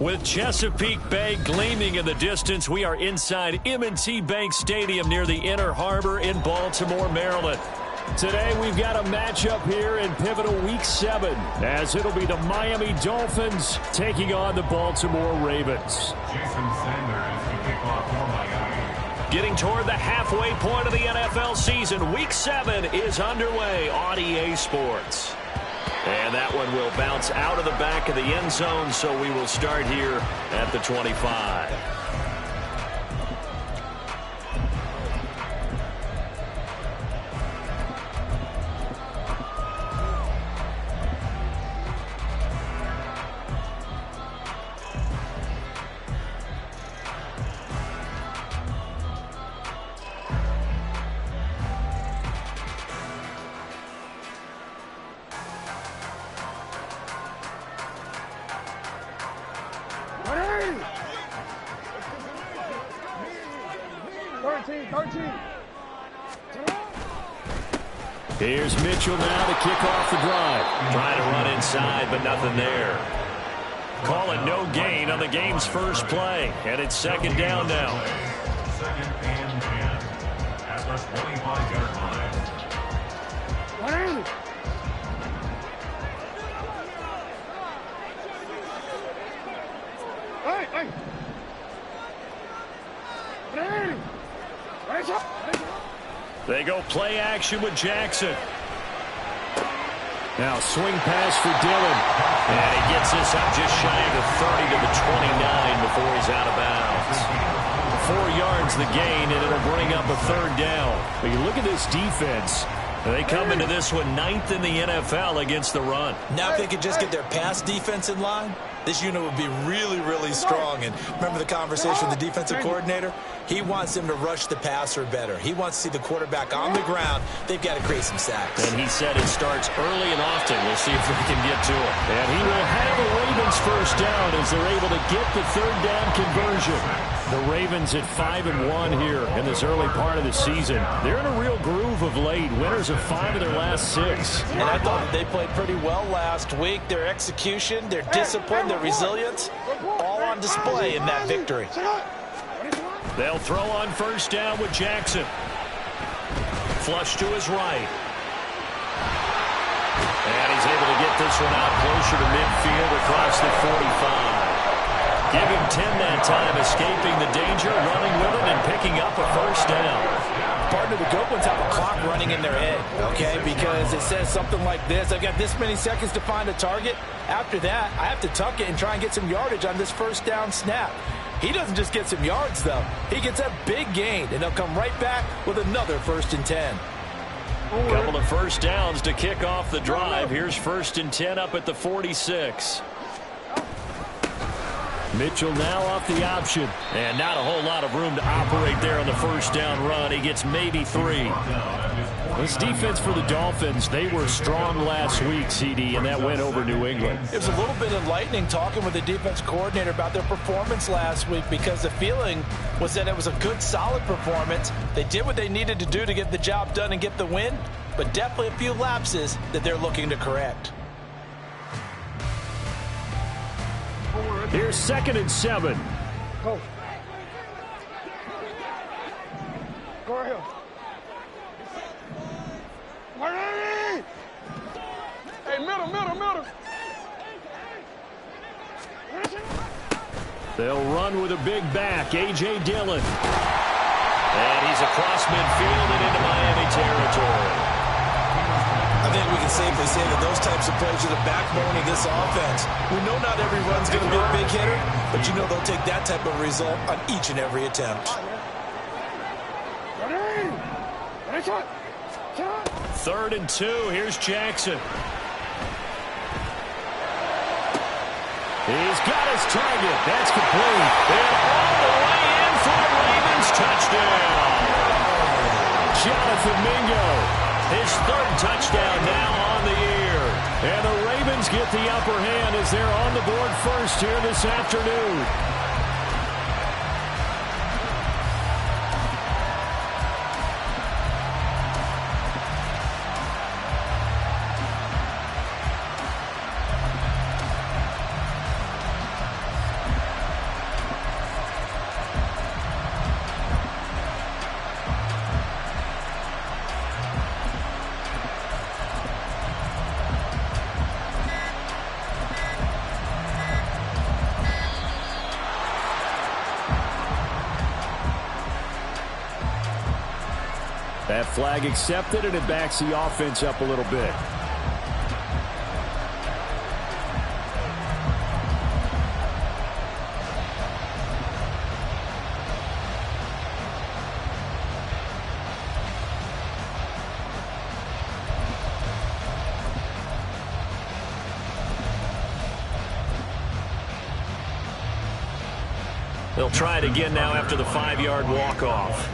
With Chesapeake Bay gleaming in the distance, we are inside M&T Bank Stadium near the Inner Harbor in Baltimore, Maryland. Today we've got a matchup here in pivotal Week 7, as it'll be the Miami Dolphins taking on the Baltimore Ravens. Getting toward the halfway point of the NFL season, Week 7 is underway on EA Sports. And that one will bounce out of the back of the end zone, so we will start here at the 25. Here's Mitchell now to kick off the drive. Trying to run inside, but nothing there. Calling no gain on the game's first play, and it's second down now. Second and 10 at the 25-yard line. They go play action with Jackson. Now swing pass for Dillon. And he gets this up just shy of the 30 to the 29 before he's out of bounds. 4 yards the gain, and it'll bring up a third down. But you look at this defense. They come into this one 9th in the NFL against the run. Now if they could just get their pass defense in line, this unit would be really, really strong. And remember the conversation with the defensive coordinator? He wants them to rush the passer better. He wants to see the quarterback on the ground. They've got to create some sacks. And he said it starts early and often. We'll see if we can get to it. And he will have a Ravens first down as they're able to get the third down conversion. The Ravens at 5-1 here in this early part of the season. They're in a real groove of late. Winners of 5 of their last 6. And I thought they played pretty well last week. Their execution, their discipline, their resilience, all on display in that victory. They'll throw on first down with Jackson. Flush to his right. And he's able to get this one out closer to midfield across the 45. Give him 10 that time, escaping the danger, running with it, and picking up a first down. Partner, the good ones have a clock running in their head, okay? Because it says something like this: I've got this many seconds to find a target. After that, I have to tuck it and try and get some yardage on this first down snap. He doesn't just get some yards, though. He gets a big gain, and they'll come right back with another 1st and 10. Couple of first downs to kick off the drive. Here's 1st and 10 up at the 46. Mitchell now off the option. And not a whole lot of room to operate there on the first down run. He gets maybe 3. This defense for the Dolphins, they were strong last week, CD, and that went over New England. It was a little bit enlightening talking with the defense coordinator about their performance last week, because the feeling was that it was a good, solid performance. They did what they needed to do to get the job done and get the win, but definitely a few lapses that they're looking to correct. Here's 2nd and 7. Go. Go right here. Hey, middle. They'll run with a big back, A.J. Dillon. And he's across midfield and into Miami territory. I think we can safely say that those types of plays are the backbone of this offense. We know not every run's going to be a big hitter, but you know they'll take that type of result on each and every attempt. 3rd and 2. Here's Jackson. He's got his target. That's complete. And all the way in for the Ravens touchdown. Jonathan Mingo, his 3rd touchdown now on the year. And the Ravens get the upper hand as they're on the board first here this afternoon. That flag accepted, and it backs the offense up a little bit. They'll try it again now after the 5-yard walk-off.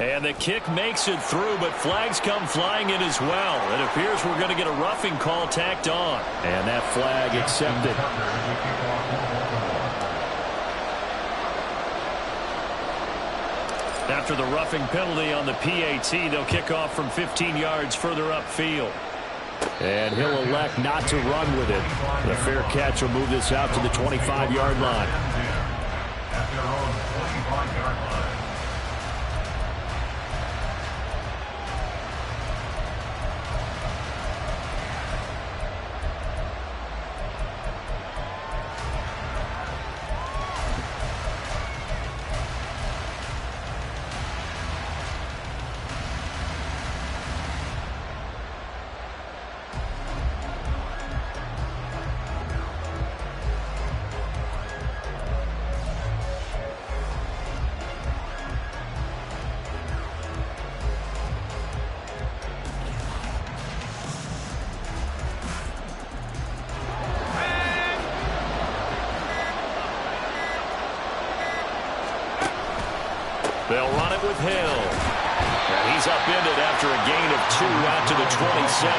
And the kick makes it through, but flags come flying in as well. It appears we're going to get a roughing call tacked on. And that flag accepted. After the roughing penalty on the PAT, they'll kick off from 15 yards further upfield. And he'll elect not to run with it. The fair catch will move this out to the 25-yard line. At their own 25-yard line. They'll run it with Hill. And he's upended after a gain of 2 out to the 27.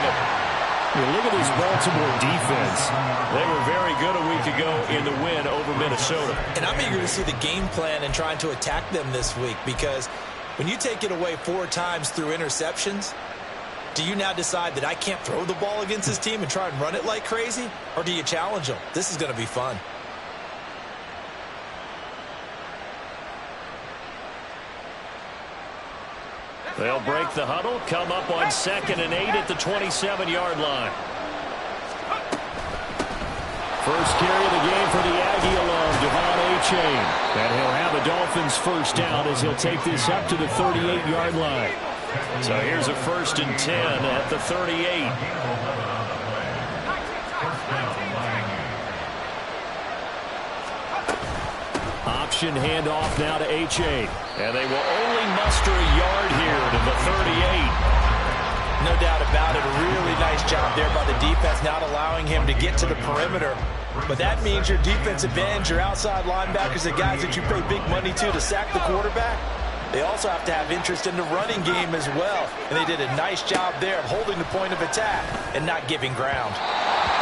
Look at this Baltimore defense. They were very good a week ago in the win over Minnesota. And I'm eager to see the game plan and trying to attack them this week, because when you take it away 4 times through interceptions, do you now decide that I can't throw the ball against this team and try and run it like crazy? Or do you challenge them? This is going to be fun. They'll break the huddle, come up on 2nd and 8 at the 27-yard line. First carry of the game for the Aggie alum, Devon Achane. And he'll have a Dolphins first down as he'll take this up to the 38-yard line. So here's a 1st and 10 at the 38. Option handoff now to Achane. And they will only muster a yard here to the 38. No doubt about it. A really nice job there by the defense, not allowing him to get to the perimeter. But that means your defensive ends, your outside linebackers, the guys that you pay big money to sack the quarterback, they also have to have interest in the running game as well. And they did a nice job there of holding the point of attack and not giving ground.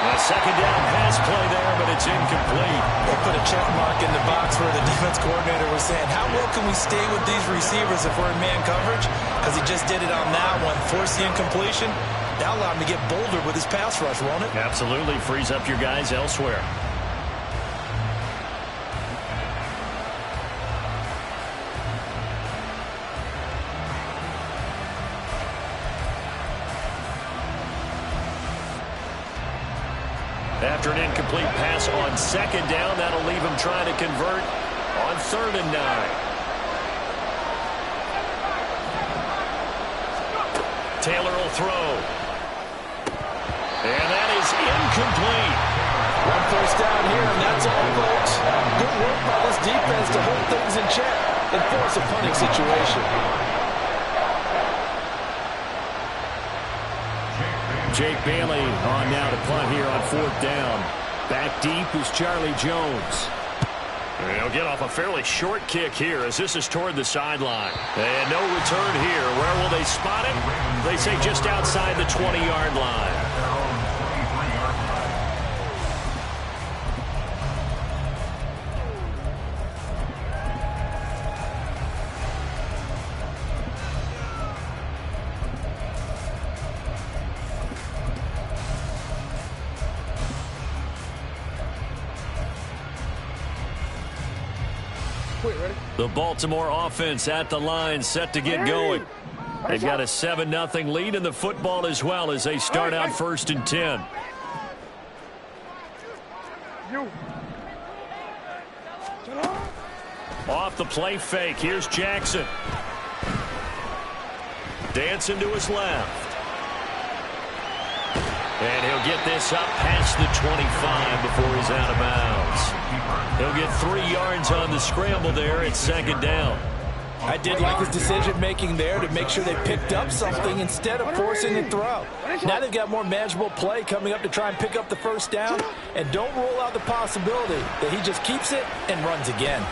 A 2nd down pass play there, but it's incomplete. They put a check mark in the box where the defense coordinator was saying, how well can we stay with these receivers if we're in man coverage? Because he just did it on that one, forced the incompletion. That'll allow him to get bolder with his pass rush, won't it? Absolutely. Frees up your guys elsewhere. After an incomplete pass on 2nd down, that'll leave him trying to convert on 3rd and 9. Taylor will throw. And that is incomplete. 1 first down here, and that's all, folks. Good work by this defense to hold things in check and force a punting situation. Jake Bailey on now to punt here on 4th down. Back deep is Charlie Jones. He'll get off a fairly short kick here as this is toward the sideline. And no return here. Where will they spot it? They say just outside the 20-yard line. The Baltimore offense at the line, set to get going. They've got a 7-0 lead in the football as well as they start out 1st and 10. Off the play fake. Here's Jackson. Dancing to his left. And he'll get this up past the 25 before he's out of bounds. He'll get 3 yards on the scramble there at second down. I did like his decision-making there to make sure they picked up something instead of forcing the throw. Now they've got more manageable play coming up to try and pick up the first down, and don't rule out the possibility that he just keeps it and runs again.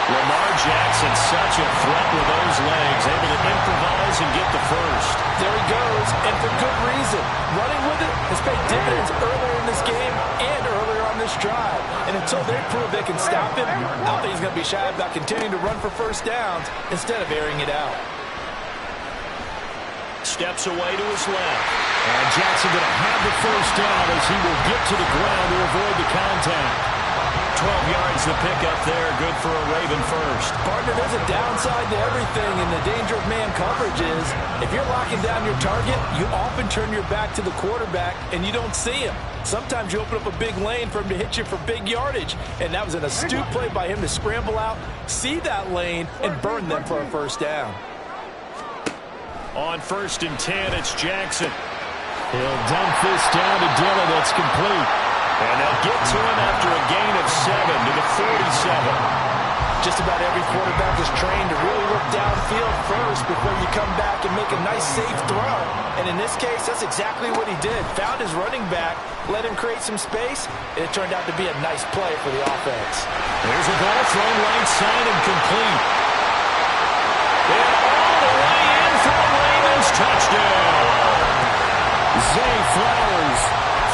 Lamar Jackson, such a threat with those legs, able to improvise and get the first. There he goes, and for good reason. Running with it has paid dividends earlier in this game and earlier on this drive. And until they prove they can stop him, I don't think he's going to be shy about continuing to run for first downs instead of airing it out. Steps away to his left. And Jackson going to have the first down as he will get to the ground to avoid the contact. 12 yards the pickup there. Good for a Raven first. Partner, there's a downside to everything, and the danger of man coverage is if you're locking down your target, you often turn your back to the quarterback and you don't see him. Sometimes you open up a big lane for him to hit you for big yardage, and that was an astute play by him to scramble out, see that lane, and burn them for a first down. On 1st and 10, it's Jackson. He'll dump this down to Dillon. That's complete. And they'll get to him after a gain of 7 to the 47. Just about every quarterback is trained to really look downfield first before you come back and make a nice, safe throw. And in this case, that's exactly what he did. Found his running back, let him create some space, and it turned out to be a nice play for the offense. There's a ball thrown right side and complete. And all the way in for a Ravens touchdown. Zay Flowers,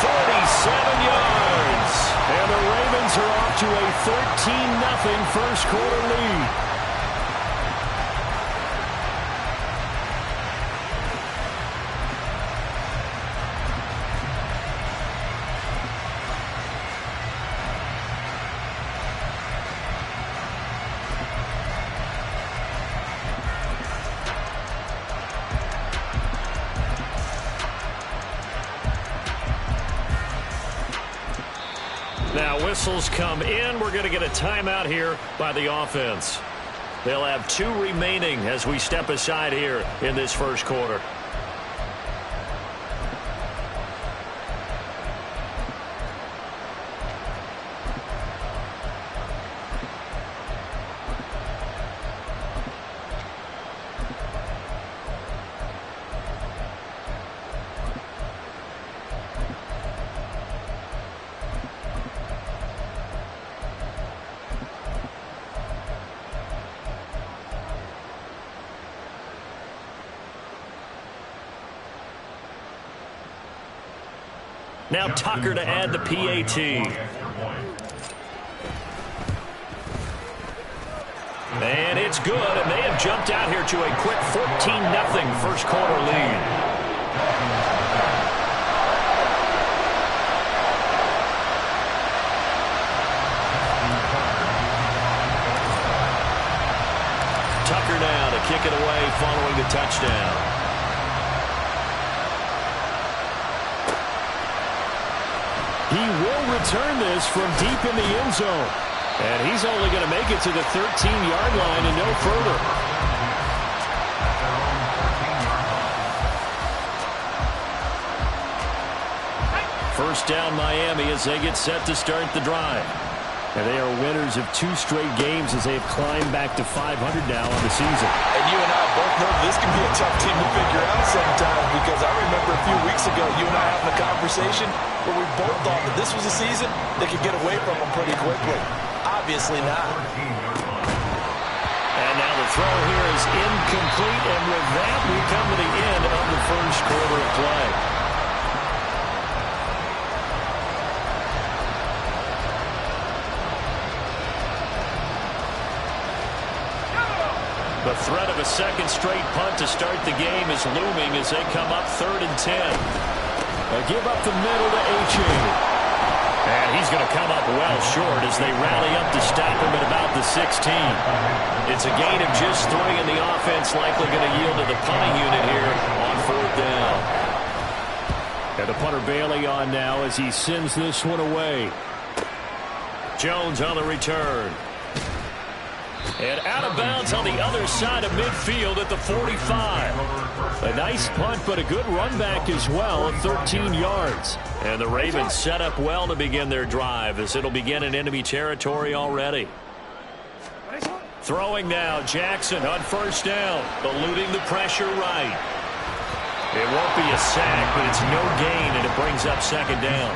47 yards. And the Ravens are off to a 13-0 first quarter lead. Now whistles come in. We're going to get a timeout here by the offense. They'll have 2 remaining as we step aside here in this first quarter. Now Tucker to add the PAT. And it's good, and they have jumped out here to a quick 14-0 first quarter lead. Tucker now to kick it away following the touchdown. He will return this from deep in the end zone. And he's only going to make it to the 13-yard line and no further. First down Miami as they get set to start the drive. And they are winners of 2 straight games as they have climbed back to 500 now on the season. And you and I both know this can be a tough team to figure out sometimes, because I remember a few weeks ago you and I having a conversation where we both thought that this was a season that could get away from them pretty quickly. Obviously not. And now the throw here is incomplete, and with that we come to the end of the first quarter of play. The threat of a second straight punt to start the game is looming as they come up 3rd and 10. They give up the middle to H.A. And he's going to come up well short as they rally up to stop him at about the 16. It's a gain of just 3, and the offense likely going to yield to the punting unit here on 4th down. And the punter Bailey on now as he sends this one away. Jones on the return. And out of bounds on the other side of midfield at the 45. A nice punt, but a good run back as well of 13 yards. And the Ravens set up well to begin their drive as it'll begin in enemy territory already. Throwing now, Jackson on first down, eluding the pressure right. It won't be a sack, but it's no gain, and it brings up second down.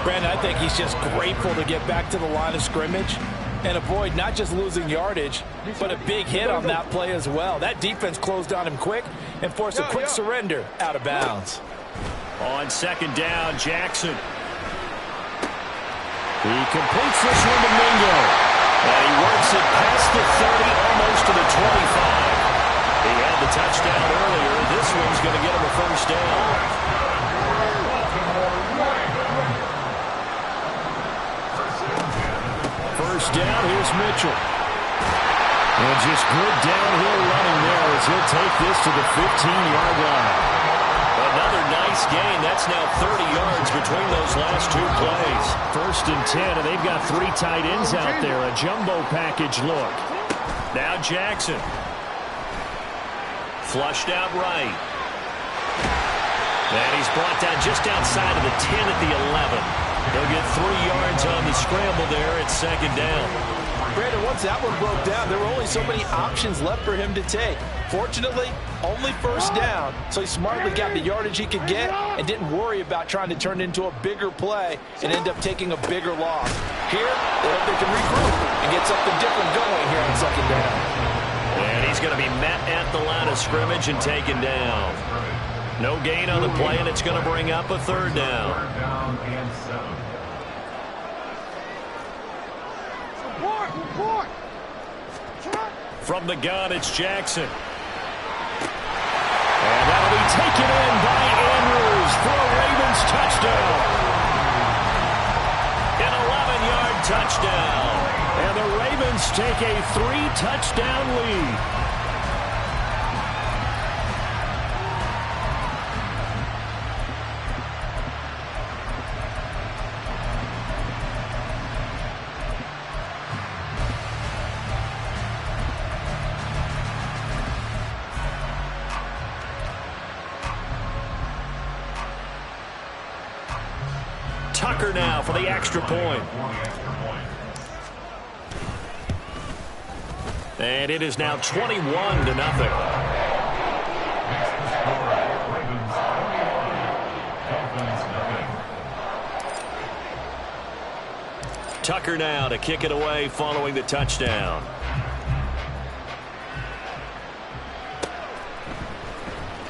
Brandon, I think he's just grateful to get back to the line of scrimmage and avoid not just losing yardage, but a big hit on that play as well. That defense closed on him quick and forced a quick surrender out of bounds. On second down, Jackson. He completes this one to Mingo. And he works it past the 30, almost to the 25. He had the touchdown earlier. This one's going to get him a first down. First down, here's Mitchell. And just good downhill running there as he'll take this to the 15-yard line. Another nice gain. That's now 30 yards between those last two plays. First and 10, and they've got three tight ends out there. A jumbo package look. Now Jackson. Flushed out right. And he's brought down just outside of the 10 at the 11. They'll get 3 yards on the scramble there at second down. Brandon, once that one broke down, there were only so many options left for him to take. Fortunately, only first down, so he smartly got the yardage he could get and didn't worry about trying to turn it into a bigger play and end up taking a bigger loss. Here, they hope they can regroup and get something different going here on second down. And he's going to be met at the line of scrimmage and taken down. No gain on the play, and it's going to bring up a third down. From the gun, it's Jackson. And that'll be taken in by Andrews for a Ravens touchdown. An 11-yard touchdown. And the Ravens take a 3-touchdown lead. Tucker now for the extra point. And it is now 21-0. Tucker now to kick it away following the touchdown.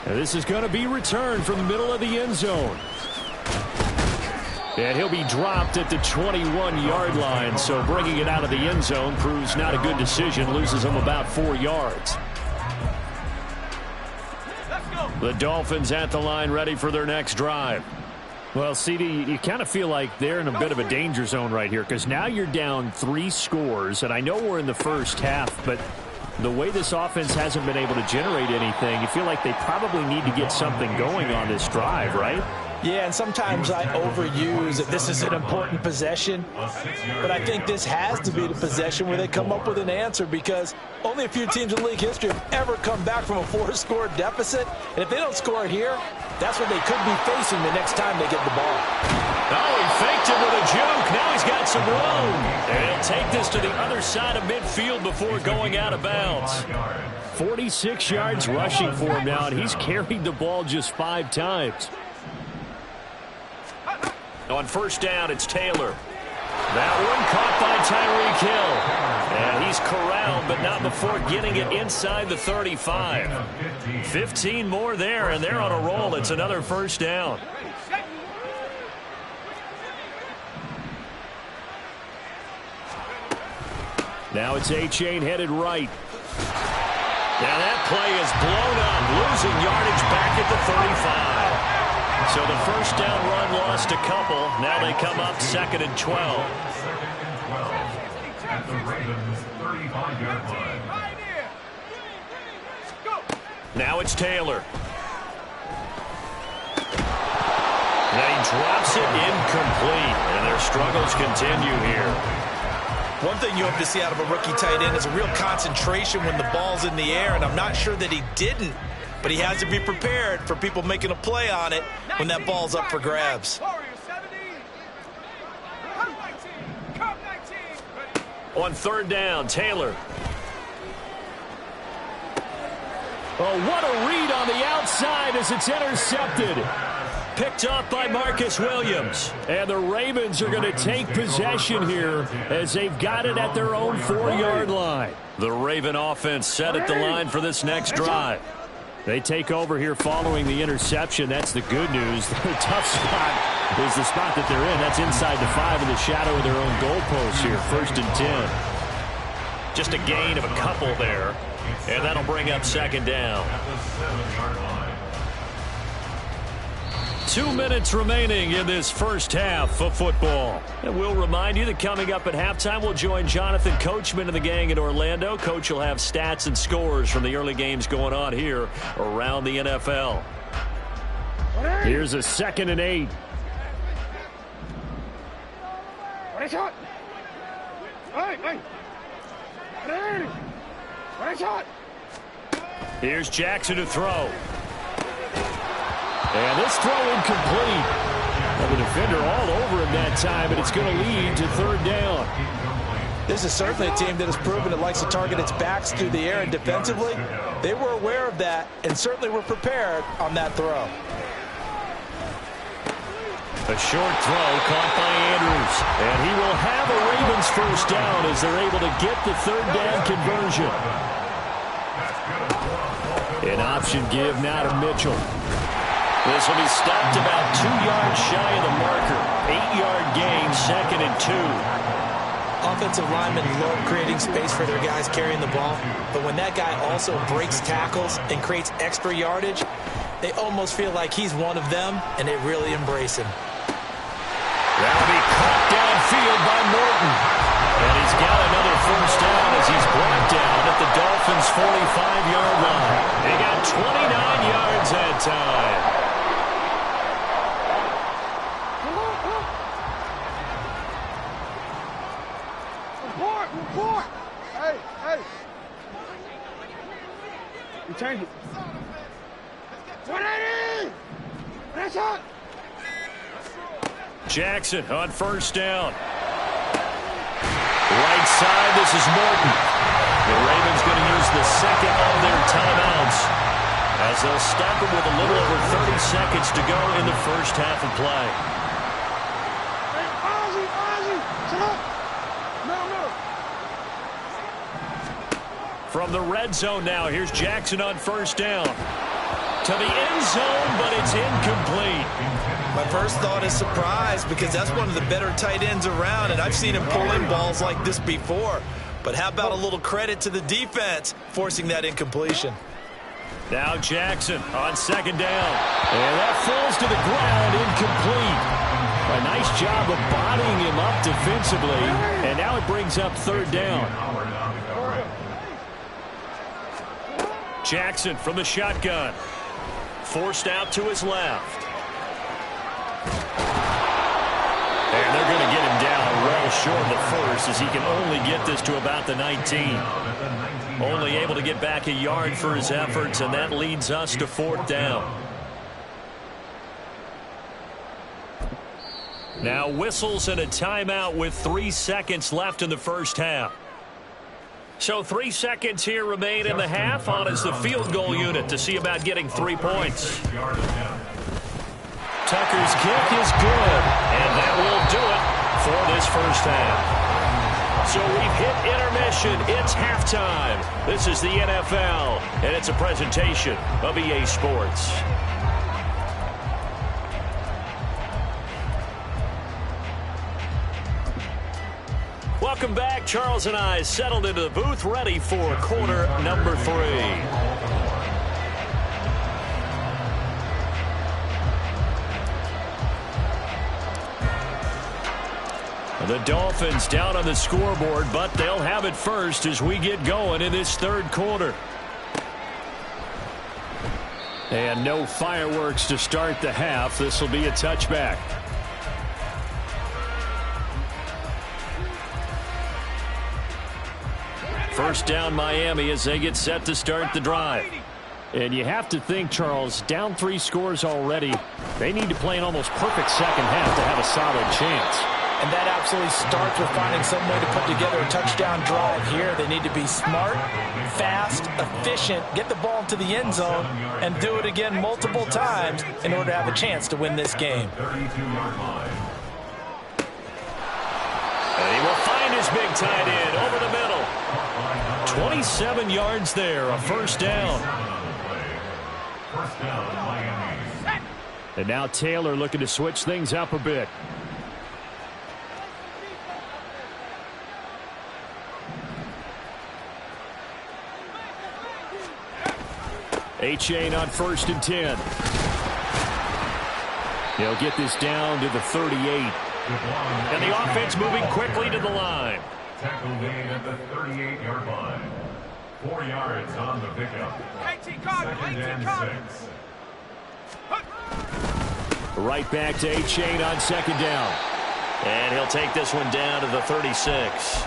And this is going to be returned from the middle of the end zone. And he'll be dropped at the 21-yard line, so bringing it out of the end zone proves not a good decision, loses him about 4 yards. The Dolphins at the line ready for their next drive. Well, CD, you kind of feel like they're in a bit of a danger zone right here because now you're down 3 scores, and I know we're in the first half, but the way this offense hasn't been able to generate anything, you feel like they probably need to get something going on this drive, right? Yeah, and sometimes I overuse that this is an important possession, but I think this has to be the possession where they come up with an answer because only a few teams in league history have ever come back from a 4-score deficit, and if they don't score here, that's what they could be facing the next time they get the ball. Oh, he faked it with a juke. Now he's got some room. And he'll take this to the other side of midfield before going out of bounds. 46 yards rushing for him now, and he's carried the ball just 5 times. On first down, it's Taylor. That one caught by Tyreek Hill. And he's corralled, but not before getting it inside the 35. 15 more there, and they're on a roll. It's another first down. Now it's A-Chain headed right. Now that play is blown up, losing yardage back at the 35. So the first down run lost a couple. Now they come up 2nd and 12. At the Ravens 35-yard line. Now it's Taylor. Now he drops it incomplete, and their struggles continue here. One thing you hope to see out of a rookie tight end is a real concentration when the ball's in the air, and I'm not sure that he didn't, but he has to be prepared for people making a play on it when that ball's up for grabs. On third down, Taylor. Oh, what a read on the outside as it's intercepted. Picked off by Marcus Williams. And the Ravens are going to take possession here as they've got it at their own 4-yard line. The Raven offense set at the line for this next drive. They take over here following the interception. That's the good news. The tough spot is the spot that they're in. That's inside the 5 in the shadow of their own goalposts here. 1st and 10. Just a gain of a couple there. And that'll bring up 2nd down. 2 minutes remaining in this first half of football. And we'll remind you that coming up at halftime, we'll join Jonathan Coachman and the gang in Orlando. Coach will have stats and scores from the early games going on here around the NFL. Here's a 2nd and 8. Here's Jackson to throw. And this throw incomplete. And the defender all over him that time, and it's going to lead to 3rd down. This is certainly a team that has proven it likes to target its backs through the air, and defensively, they were aware of that and certainly were prepared on that throw. A short throw caught by Andrews. And he will have a Ravens 1st down as they're able to get the 3rd down conversion. An option give now to Mitchell. This will be stopped about 2 yards shy of the marker. 8-yard gain, 2nd and 2. Offensive linemen love creating space for their guys carrying the ball, but when that guy also breaks tackles and creates extra yardage, they almost feel like he's one of them, and they really embrace him. That'll be caught downfield by Morton. And he's got another 1st down as he's brought down at the Dolphins' 45-yard line. They got 29 yards that time. Report! Hey! You change it. 180! That's it! Jackson on 1st down. Right side, this is Morton. The Ravens going to use the 2nd of their timeouts as they'll stop it with a little over 30 seconds to go in the first half of play. Hey, Ozzy! Sit up! Middle. From the red zone now, here's Jackson on 1st down. To the end zone, but it's incomplete. My first thought is surprise because that's one of the better tight ends around, and I've seen him pull in balls like this before. But how about a little credit to the defense forcing that incompletion? Now Jackson on 2nd down. And that falls to the ground, incomplete. A nice job of bodying him up defensively, and now it brings up 3rd down. Jackson from the shotgun. Forced out to his left. And they're going to get him down well short of the 1st as he can only get this to about the 19. Only able to get back a yard for his efforts, and that leads us to 4th down. Now whistles and a timeout with 3 seconds left in the first half. So 3 seconds here remain in the half. On is the field goal unit to see about getting 3 points. Tucker's kick is good, and that will do it for this first half. So we've hit intermission. It's halftime. This is the NFL, and it's a presentation of EA Sports. Welcome back. Charles and I settled into the booth, ready for quarter number 3. The Dolphins down on the scoreboard, but they'll have it first as we get going in this 3rd quarter. And no fireworks to start the half. This will be a touchback. First down Miami as they get set to start the drive. And you have to think, Charles, down 3 scores already. They need to play an almost perfect second half to have a solid chance. And that absolutely starts with finding some way to put together a touchdown drive here. They need to be smart, fast, efficient, get the ball into the end zone, and do it again multiple times in order to have a chance to win this game. And he will find his big tight end over the middle. 27 yards there, a first down. And now Taylor looking to switch things up a bit. A-Chain on 1st and 10. He'll get this down to the 38. And the offense moving quickly to the line. Tackle made at the 38-yard line. 4 yards on the pickup. Second and 6. Right back to A-Chain on 2nd down. And he'll take this one down to the 36.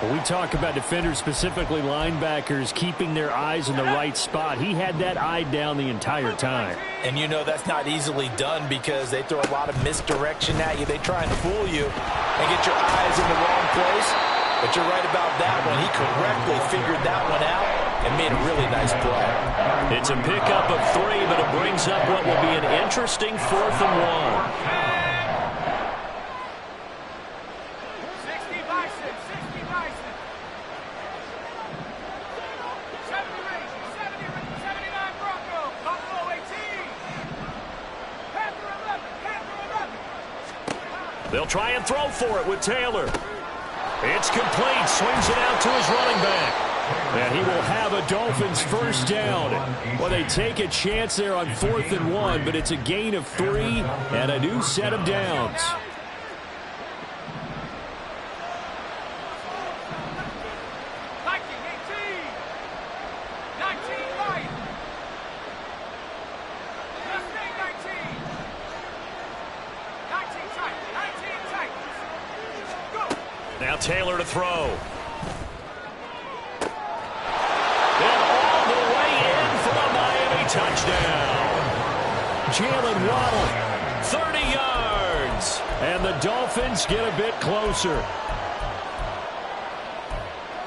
When we talk about defenders, specifically linebackers, keeping their eyes in the right spot, he had that eye down the entire time. And you know that's not easily done because they throw a lot of misdirection at you. They try and fool you and get your eyes in the wrong place. But you're right about that one. He correctly figured that one out and made a really nice play. It's a pickup of 3, but it brings up what will be an interesting 4th and 1. They'll try and throw for it with Taylor. It's complete. Swings it out to his running back. And he will have a Dolphins first down. Well, they take a chance there on 4th and 1, but it's a gain of 3 and a new set of downs. Now Taylor to throw. And all the way in for a Miami touchdown. Jalen Waddle, 30 yards. And the Dolphins get a bit closer.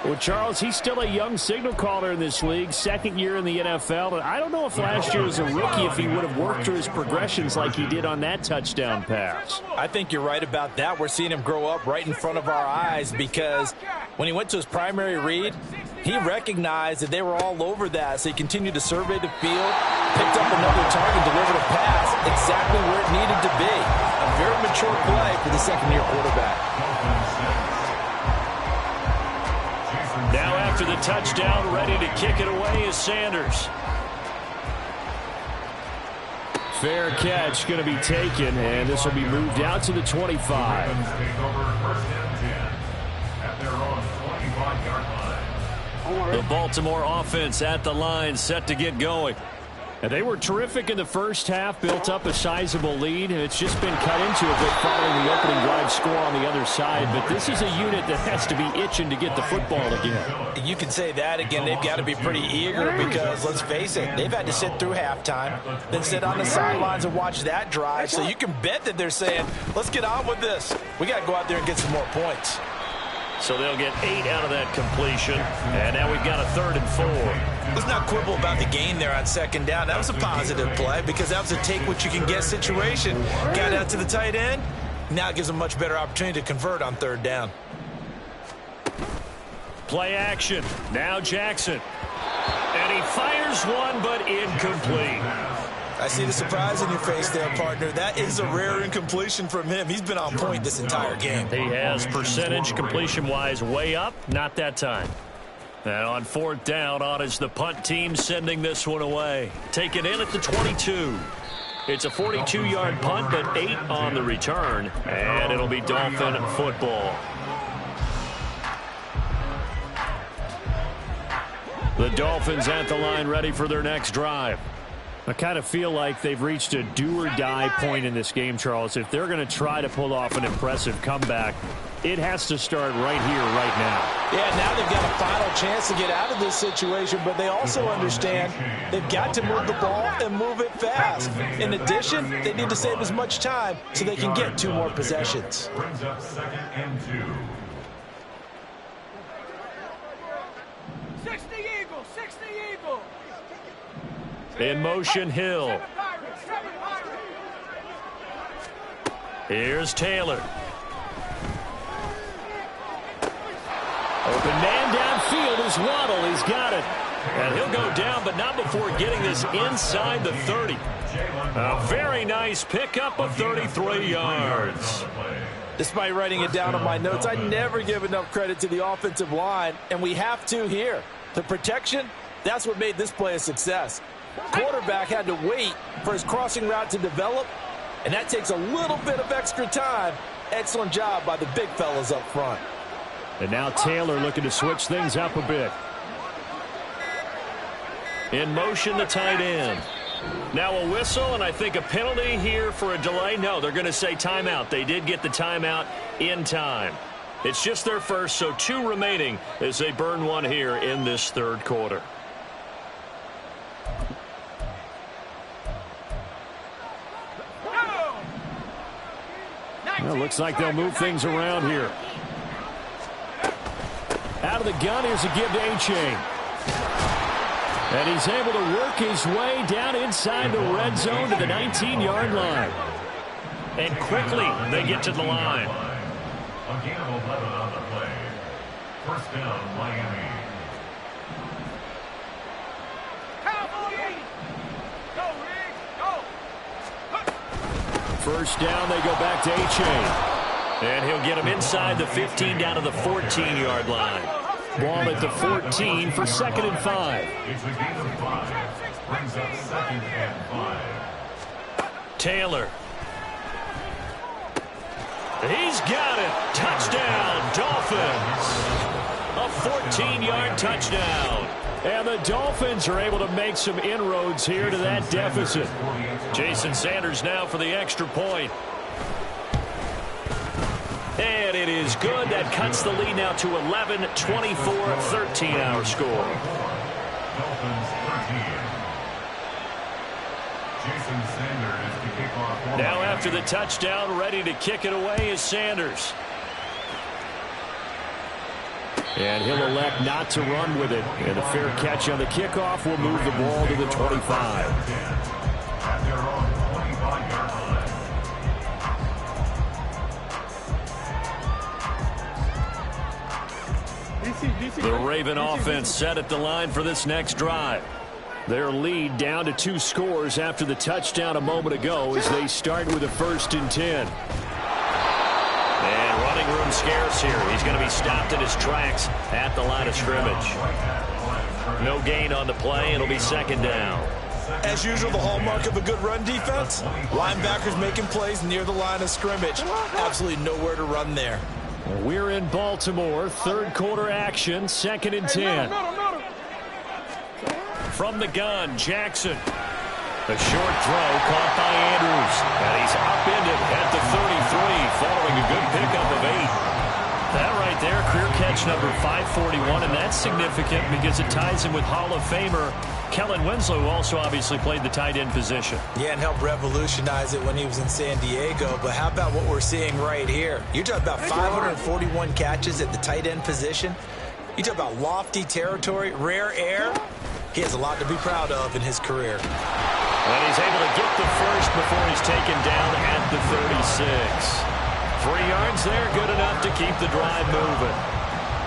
Well, Charles, he's still a young signal caller in this league, 2nd year in the NFL. And I don't know if last year as a rookie if he would have worked through his progressions like he did on that touchdown pass. I think you're right about that. We're seeing him grow up right in front of our eyes because when he went to his primary read, he recognized that they were all over that. So he continued to survey the field, picked up another target, delivered a pass exactly where it needed to be. A very mature play for the second-year quarterback. Now after the touchdown, ready to kick it away is Sanders. Fair catch going to be taken, and this will be moved out to the 25. The Baltimore offense at the line, set to get going. And they were terrific in the first half, built up a sizable lead, and it's just been cut into a bit following the opening drive score on the other side. But this is a unit that has to be itching to get the football again. You can say that again. They've got to be pretty eager because, let's face it, they've had to sit through halftime, then sit on the sidelines and watch that drive. So you can bet that they're saying, let's get on with this. We got to go out there and get some more points. So they'll get 8 out of that completion. And now we've got a 3rd and 4. Let's not quibble about the gain there on 2nd down. That was a positive play because that was a take-what-you-can-get situation. Got out to the tight end. Now it gives them a much better opportunity to convert on 3rd down. Play action. Now Jackson. And he fires one, but incomplete. I see the surprise in your face there, partner. That is a rare incompletion from him. He's been on point this entire game. He has percentage completion-wise way up. Not that time. And on 4th down, on is the punt team sending this one away. Taken in at the 22. It's a 42-yard punt, but 8 on the return. And it'll be Dolphin football. The Dolphins at the line ready for their next drive. I kind of feel like they've reached a do-or-die point in this game, Charles. If they're going to try to pull off an impressive comeback, it has to start right here, right now. Yeah, now they've got a final chance to get out of this situation, but they also understand they've got to move the ball and move it fast. In addition, they need to save as much time so they can get 2 more possessions. Brings up 2nd and 2. 60 Eagles, 60 Eagles. In motion, Hill. Here's Taylor. Open man downfield is Waddle. He's got it. And he'll go down, but not before getting this inside the 30. A very nice pickup of 33 yards. Despite writing it down on my notes, I never give enough credit to the offensive line, and we have to here. The protection, that's what made this play a success. Quarterback had to wait for his crossing route to develop, and that takes a little bit of extra time. Excellent job by the big fellas up front. And now Taylor looking to switch things up a bit. In motion, the tight end. Now a whistle, and I think a penalty here for a delay. No, they're going to say timeout. They did get the timeout in time. It's just their first, so 2 remaining as they burn 1 here in this 3rd quarter. Well, looks like they'll move things around here. Out of the gun, here's a give to A-Chain. And he's able to work his way down inside the red zone to the 19-yard line. And quickly, they get to the line. A gain of 11 on the play. 1st down, Miami. First down, they go back to A-Chain. And he'll get him inside the 15 down to the 14-yard line. Ball at the 14 for 2nd and 5. It's a gain of 5. Brings up 2nd and 5. Taylor. He's got it. Touchdown, Dolphins. A 14-yard touchdown. And the Dolphins are able to make some inroads here to that deficit. Jason Sanders now for the extra point. And it is good. That cuts the lead now to 11, 24, 13 our score. Dolphins 13. Jason Sanders to kick off. Now after the touchdown, ready to kick it away is Sanders. And he'll elect not to run with it. And a fair catch on the kickoff will move the ball to the 25. At their own 25-yard line. The Raven offense set at the line for this next drive. Their lead down to 2 scores after the touchdown a moment ago as they start with a 1st and 10. And running room scarce here. He's going to be stopped in his tracks at the line of scrimmage. No gain on the play. It'll be 2nd down. As usual, the hallmark of a good run defense, linebackers making plays near the line of scrimmage. Absolutely nowhere to run there. We're in Baltimore. 3rd quarter action. 2nd and 10. From the gun, Jackson. A short throw caught by Andrews. And he's upended at the 33 following a good pickup of 8. That right there, career catch number 541, and that's significant because it ties him with Hall of Famer Kellen Winslow, who also obviously played the tight end position. Yeah, and helped revolutionize it when he was in San Diego. But how about what we're seeing right here? You're talking about 541 catches at the tight end position. You talk about lofty territory, rare air. He has a lot to be proud of in his career. And he's able to get the first before he's taken down at the 36. 3 yards there, good enough to keep the drive moving.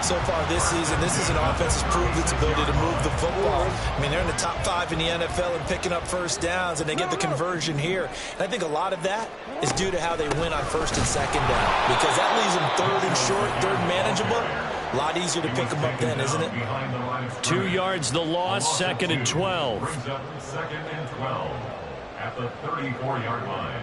So far this season, this is an offense that's proved its ability to move the football. I mean, they're in the top 5 in the NFL and picking up first downs, and they get the conversion here. And I think a lot of that is due to how they win on 1st and 2nd down, because that leaves them 3rd and short, 3rd manageable. A lot easier to pick them up then, isn't it? 2 yards the loss, 2nd and 12. Brings up 2nd and 12 at the 34-yard line.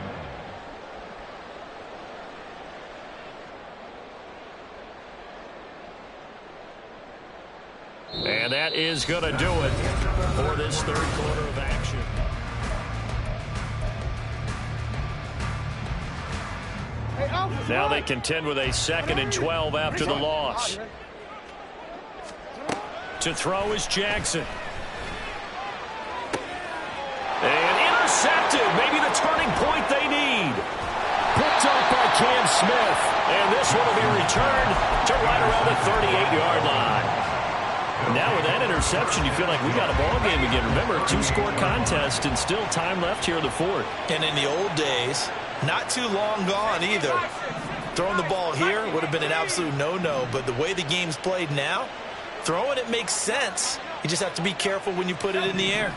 And that is going to do it for this 3rd quarter of action. Now they contend with a 2nd and 12 after the loss. To throw is Jackson. And intercepted. Maybe the turning point they need. Picked up by Cam Smith. And this one will be returned to right around the 38-yard line. Now with that interception, you feel like we got a ball game again. Remember, 2-score contest and still time left here in the 4th. And in the old days, not too long gone either. Throwing the ball here would have been an absolute no-no. But the way the game's played now, throwing it makes sense. You just have to be careful when you put it in the air.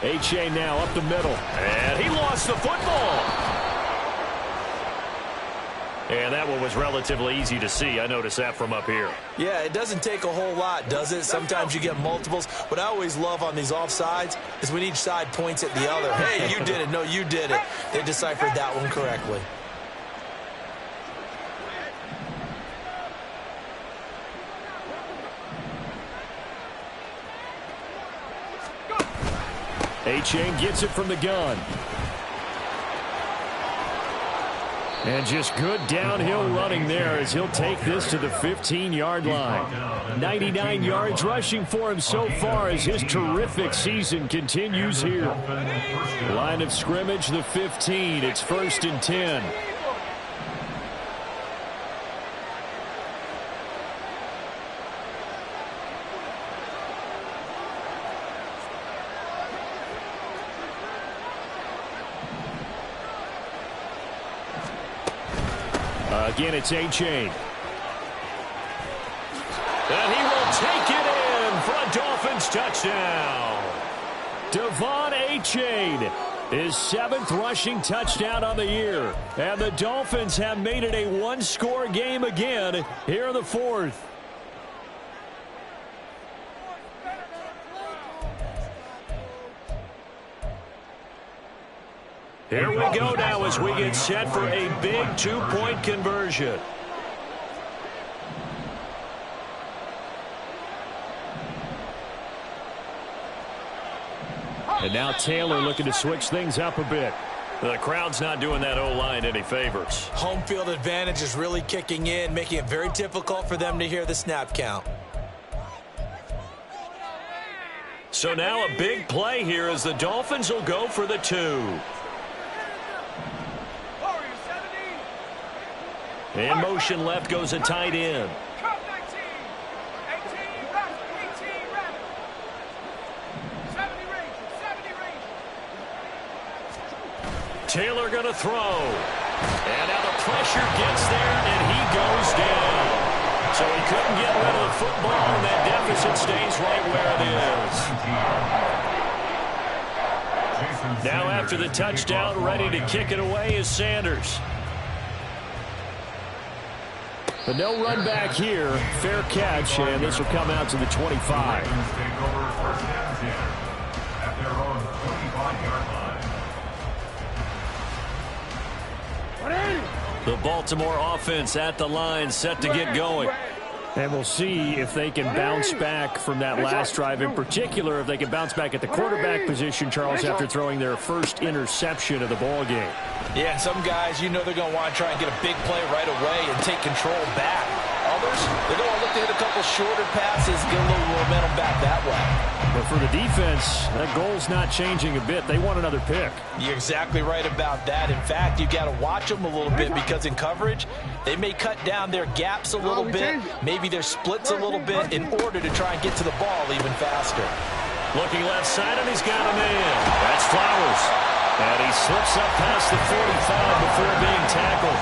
H.A. now up the middle. And he lost the football. And that one was relatively easy to see. I noticed that from up here. Yeah, it doesn't take a whole lot, does it? Sometimes you get multiples. What I always love on these offsides is when each side points at the other. Hey, you did it. No, you did it. They deciphered that one correctly. A-Chain gets it from the gun. And just good downhill running there as he'll take this to the 15-yard line. 99 yards rushing for him so far as his terrific season continues here. Line of scrimmage, the 15. It's 1st and 10. Again, it's A-Chain. And he will take it in for a Dolphins touchdown. Devon A-Chain, his 7th rushing touchdown on the year. And the Dolphins have made it a 1-score game again here in the 4th. Here we go now as we get set for a big 2-point conversion. And now Taylor looking to switch things up a bit. The crowd's not doing that O-line any favors. Home field advantage is really kicking in, making it very difficult for them to hear the snap count. So now a big play here as the Dolphins will go for the 2. In motion left goes a tight end. Taylor going to throw. And now the pressure gets there, and he goes down. So he couldn't get rid of the football, and that deficit stays right where it is. Now after the touchdown, ready to kick it away is Sanders. But no run back here. Fair catch, and this will come out to the 25. The Baltimore offense at the line, set to get going. And we'll see if they can bounce back from that last drive. In particular, if they can bounce back at the quarterback position, Charles, after throwing their first interception of the ball game. Yeah, some guys, you know they're going to want to try and get a big play right away and take control back. Others, they're going to look to hit a couple shorter passes, get a little momentum back that way. But for the defense, that goal's not changing a bit. They want another pick. You're exactly right about that. In fact, you got to watch them a little bit because in coverage, they may cut down their gaps a little bit, maybe their splits a little bit in order to try and get to the ball even faster. Looking left side, and he's got him in. That's Flowers. And he slips up past the 45 before being tackled.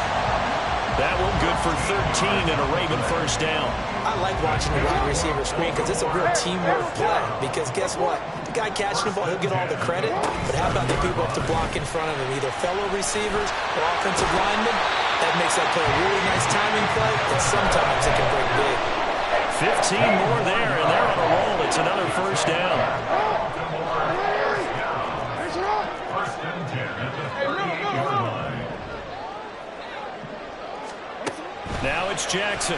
That one good for 13 and a Raven first down. I like watching the wide receiver screen because it's a real teamwork play. Because guess what? The guy catching the ball, he'll get all the credit. But how about the people up to block in front of him? Either fellow receivers or offensive linemen. That makes that play a really nice timing play. And sometimes it can break big. 15 more there, and they're on a roll. It's another first down. Now it's Jackson. A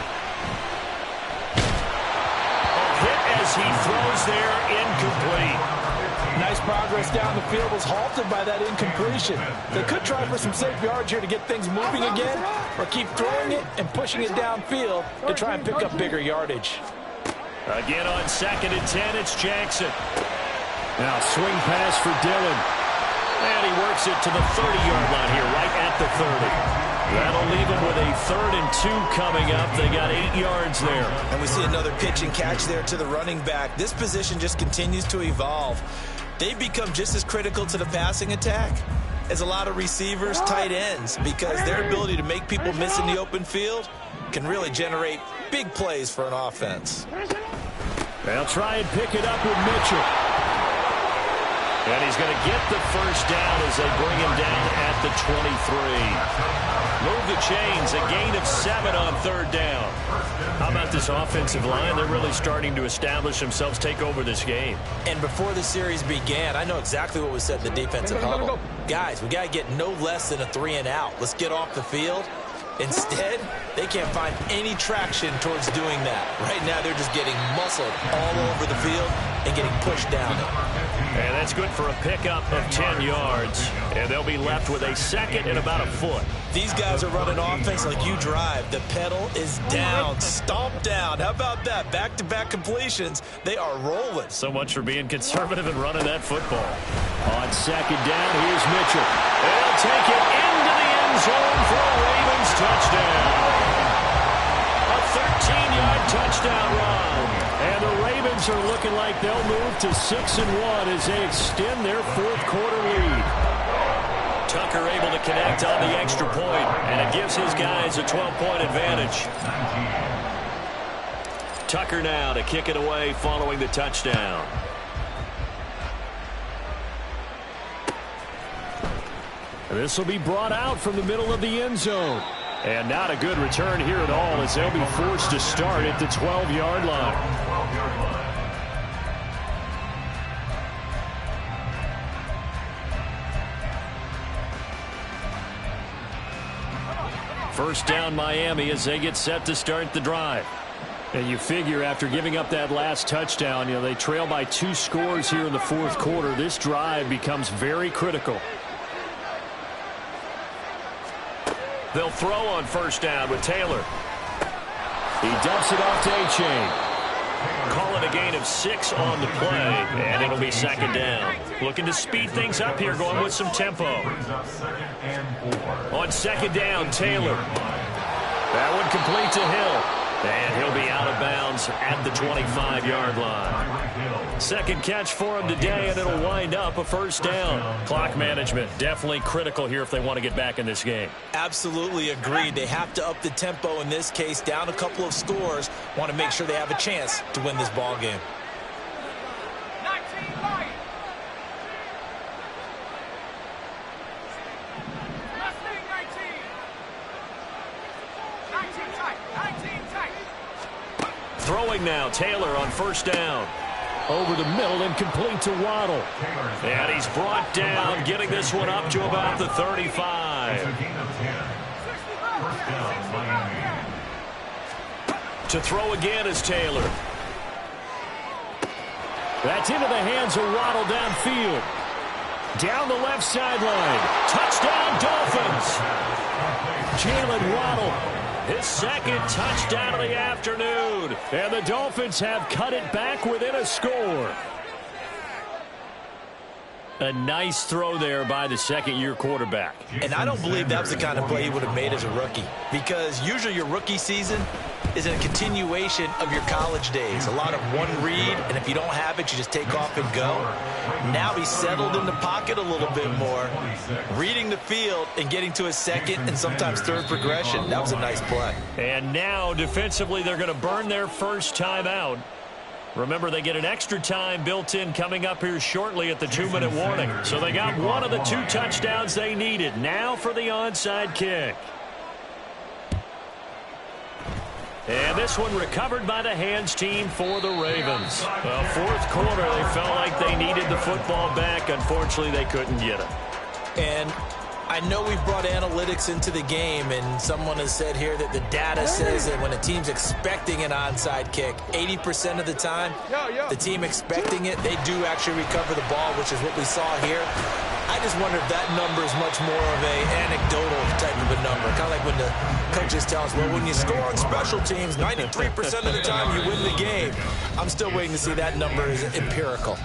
hit as he throws there, incomplete. Nice progress down the field was halted by that incompletion. They could try for some safe yards here to get things moving again, or keep throwing it and pushing it downfield to try and pick up bigger yardage. Again on 2nd and 10, it's Jackson. Now swing pass for Dillon. And he works it to the 30-yard line here, right at the 30. That'll leave them with a 3rd and 2 coming up. They got 8 yards there. And we see another pitch and catch there to the running back. This position just continues to evolve. They've become just as critical to the passing attack as a lot of receivers, tight ends, because their ability to make people miss in the open field can really generate big plays for an offense. They'll try and pick it up with Mitchell. And he's going to get the first down as they bring him down at the 23. Move the chains, a gain of 7 on 3rd down. How about this offensive line? They're really starting to establish themselves, take over this game. And before the series began, I know exactly what was said in the defensive huddle. Guys, we got to get no less than a 3 and out. Let's get off the field. Instead, they can't find any traction towards doing that. Right now, they're just getting muscled all over the field and getting pushed down it. And that's good for a pickup of 10 yards. And they'll be left with a 2nd and about a foot. These guys are running offense like you drive. The pedal is down, stomp down. How about that? Back-to-back completions. They are rolling. So much for being conservative and running that football. On 2nd down, here's Mitchell. They'll take it into the end zone for a Ravens touchdown. A 13-yard touchdown run. And the Ravens are looking like they'll move to 6-1 as they extend their 4th quarter lead. Tucker able to connect on the extra point, and it gives his guys a 12-point advantage. Tucker now to kick it away following the touchdown. This will be brought out from the middle of the end zone. And not a good return here at all as they'll be forced to start at the 12-yard line. First down Miami as they get set to start the drive. And you figure after giving up that last touchdown, they trail by 2 scores here in the 4th quarter. This drive becomes very critical. They'll throw on first down with Taylor. He dumps it off to A-Chain. Call it a gain of 6 on the play, and it'll be 2nd down. Looking to speed things up here, going with some tempo. On 2nd down, Taylor. That one complete to Hill. And he'll be out of bounds at the 25-yard line. Second catch for him today, and it'll wind up a first down. Clock management definitely critical here if they want to get back in this game. Absolutely agreed. They have to up the tempo in this case, down a couple of scores. Want to make sure they have a chance to win this ball game. Throwing now, Taylor on first down. Over the middle and complete to Waddle. And he's brought down, getting this one up to about the 35. To throw again is Taylor. That's into the hands of Waddle downfield. Down the left sideline. Touchdown, Dolphins. Jalen Waddle. His 2nd touchdown of the afternoon. And the Dolphins have cut it back within a score. A nice throw there by the 2nd-year quarterback. And I don't believe that was the kind of play he would have made as a rookie. Because usually your rookie season is a continuation of your college days. A lot of one read, and if you don't have it, you just take off and go. Now he's settled in the pocket a little bit more, reading the field and getting to his 2nd and sometimes 3rd progression. That was a nice play. And now defensively they're going to burn their first time out. Remember, they get an extra time built in coming up here shortly at the 2-minute warning. So they got one of the 2 touchdowns they needed. Now for the onside kick. And this one recovered by the hands team for the Ravens. Well, 4th quarter, they felt like they needed the football back. Unfortunately, they couldn't get it. And I know we've brought analytics into the game, and someone has said here that the data says that when a team's expecting an onside kick, 80% of the time, the team expecting it, they do actually recover the ball, which is what we saw here. I just wonder if that number is much more of a anecdotal type of a number, kind of like when the coaches tell us, well, when you score on special teams, 93% of the time you win the game. I'm still waiting to see that number is empirical.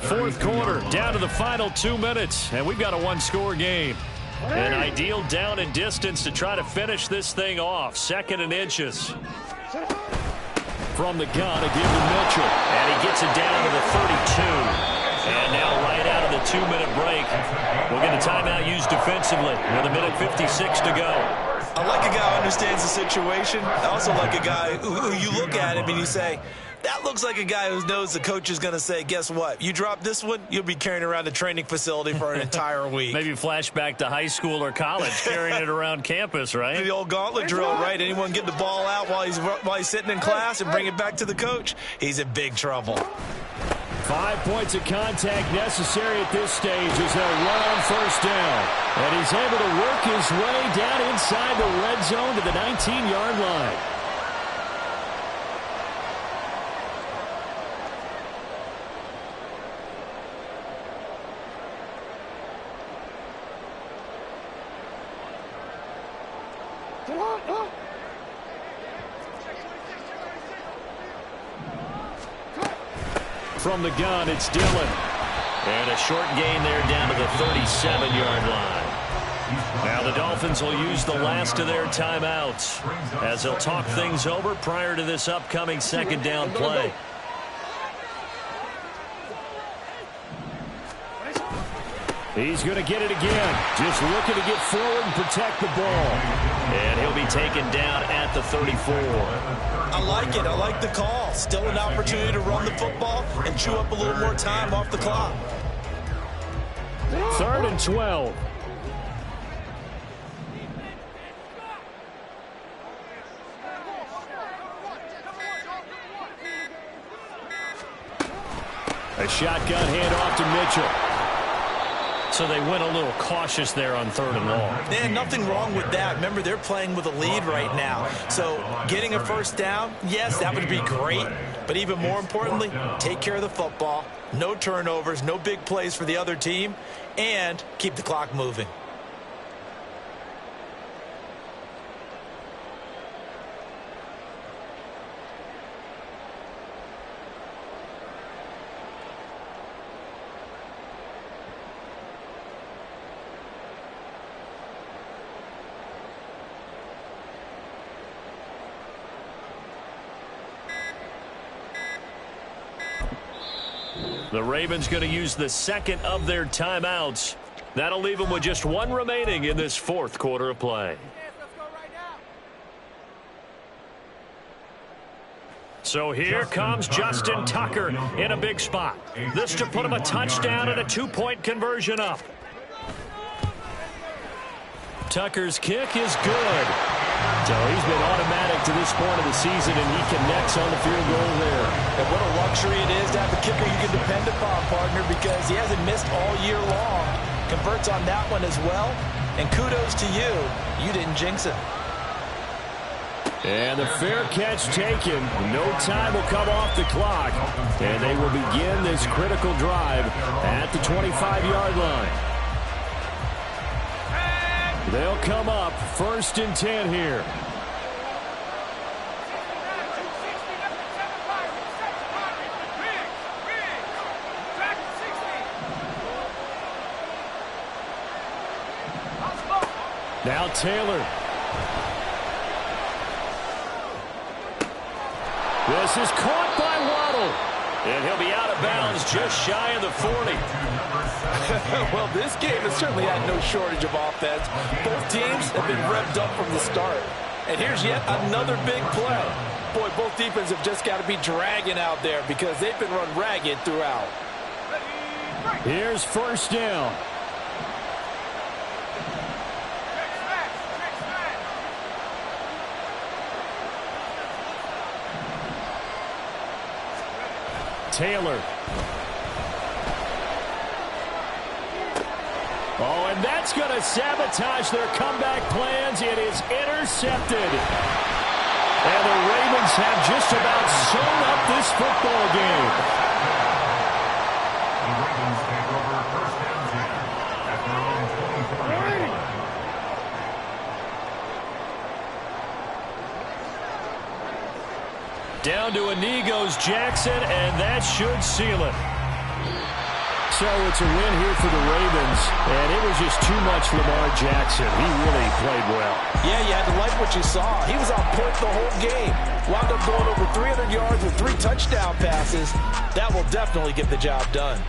Fourth quarter, down to the final 2 minutes, and we've got a one-score game. An ideal down and distance to try to finish this thing off. 2nd and inches. From the gun, a give to Mitchell, and he gets it down to the 32. And now right out of the 2-minute break, we'll get a timeout used defensively with 1:56 to go. I like a guy who understands the situation. I also like a guy who you look at him and you say, that looks like a guy who knows the coach is going to say, guess what? You drop this one, you'll be carrying around the training facility for an entire week. Maybe flashback to high school or college, carrying it around campus, right? The old gauntlet drill, right? Anyone get the ball out while he's sitting in class and bring it back to the coach? He's in big trouble. 5 points of contact necessary at this stage as they'll run on first down. And he's able to work his way down inside the red zone to the 19-yard line. From the gun, it's Dillon. And a short gain there down to the 37-yard line. Now the Dolphins will use the last of their timeouts as they'll talk things over prior to this upcoming 2nd down play. He's going to get it again. Just looking to get forward and protect the ball. And he'll be taken down at the 34. I like it. I like the call. Still an opportunity to run the football and chew up a little more time off the clock. 3rd and 12. A shotgun handoff to Mitchell. So they went a little cautious there on 3rd and long. Man, nothing wrong with that. Remember, they're playing with a lead right now. So getting a first down, yes, that would be great. But even more importantly, take care of the football. No turnovers, no big plays for the other team, and keep the clock moving. The Ravens going to use the 2nd of their timeouts. That'll leave them with just 1 remaining in this 4th quarter of play. So here comes Justin Tucker in a big spot. This to put him a touchdown and a 2-point conversion up. Tucker's kick is good. So he's been automatic to this point of the season, and he connects on the field goal there. And what a luxury it is to have a kicker you can depend upon, partner, because he hasn't missed all year long. Converts on that one as well. And kudos to you. You didn't jinx it. And the fair catch taken. No time will come off the clock. And they will begin this critical drive at the 25-yard line. They'll come up 1st and 10 here. Now Taylor. This is caught by Waddle. And he'll be out of bounds just shy of the 40. Well, this game has certainly had no shortage of offense. Both teams have been revved up from the start. And here's yet another big play. Boy, both defenses have just got to be dragging out there because they've been run ragged throughout. Here's 1st down. Taylor. Oh, and that's going to sabotage their comeback plans. It is intercepted. And the Ravens have just about sewn up this football game. The Ravens take over first down here at their own 24-yard line. Down to a knee goes Jackson, and that should seal it. So it's a win here for the Ravens, and it was just too much Lamar Jackson. He really played well. Yeah, you had to like what you saw. He was on point the whole game. Wound up going over 300 yards with 3 touchdown passes. That will definitely get the job done.